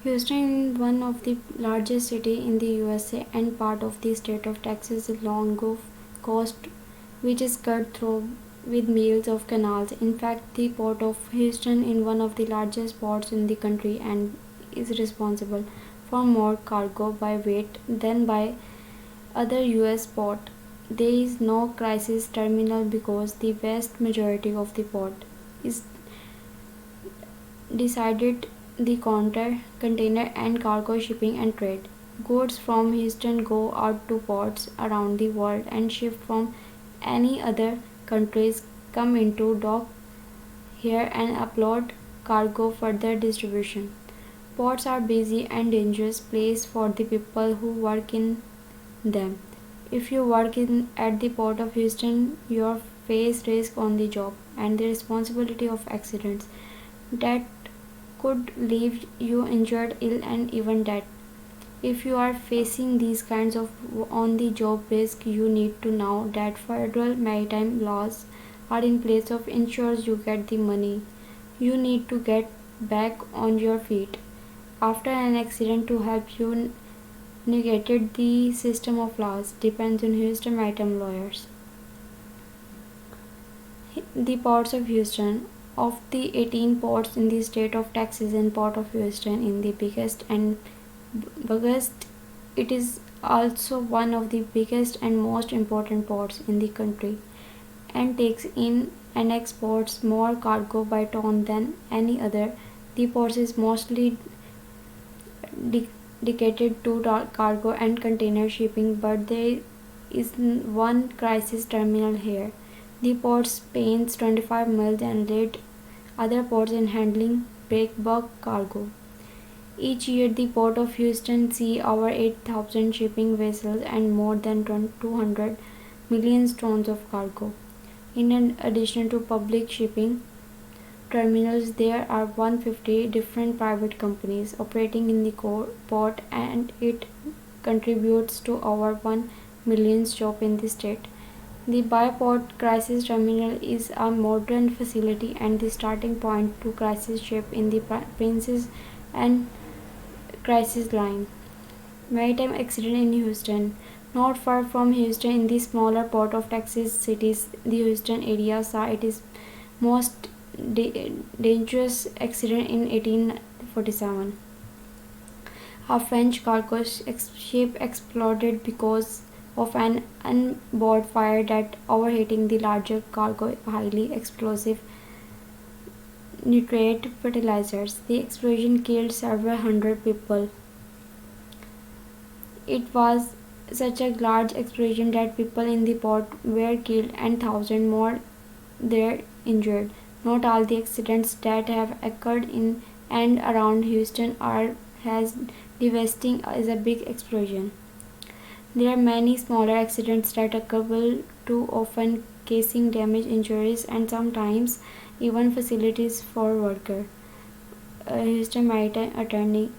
Houston is one of the largest cities in the USA and part of the state of Texas along Gulf Coast, which is cut through with miles of canals. In fact, the port of Houston is one of the largest ports in the country and is responsible for more cargo by weight than by other US ports. There is no crisis terminal because the vast majority of the port is decided the container and cargo shipping and trade. Goods from Houston go out to ports around the world and ships from any other countries come into dock here and upload cargo for their distribution. Ports are busy and dangerous place for the people who work in them. If you work at the port of Houston, you face risk on the job and the responsibility of accidents that could leave you injured, ill, and even dead. If you are facing these kinds of on the job risk, you need to know that federal maritime laws are in place to ensure you get the money you need to get back on your feet after an accident. To help you navigate the system of laws depends on Houston maritime lawyers. The ports of Houston. Of the 18 ports in the state of Texas, and Port of Houston is the biggest and biggest. It is also one of the biggest and most important ports in the country and takes in and exports more cargo by ton than any other. The port is mostly dedicated to cargo and container shipping, but there is one crisis terminal here. The port spans 25 miles and lead other ports in handling breakbulk cargo. Each year, the Port of Houston sees over 8,000 shipping vessels and more than 200 million tons of cargo. In addition to public shipping terminals, there are 150 different private companies operating in the port, and it contributes to over 1 million jobs in the state. The Byport Crisis Terminal is a modern facility and the starting point to crisis ship in the Princess and Crisis Line. Maritime accident in Houston. Not far from Houston, in the smaller port of Texas cities, the Houston area saw its most dangerous accident in 1847. A French cargo ship exploded because of an onboard fire that overheating the larger cargo highly explosive nitrate fertilizers. The explosion killed several hundred people. It was such a large explosion that people in the port were killed and thousands more were injured. Not all the accidents that have occurred in and around Houston are as devastating as a big explosion. There are many smaller accidents that occur too often, causing damage, injuries, and sometimes even facilities for workers. Houston Maritime Attorney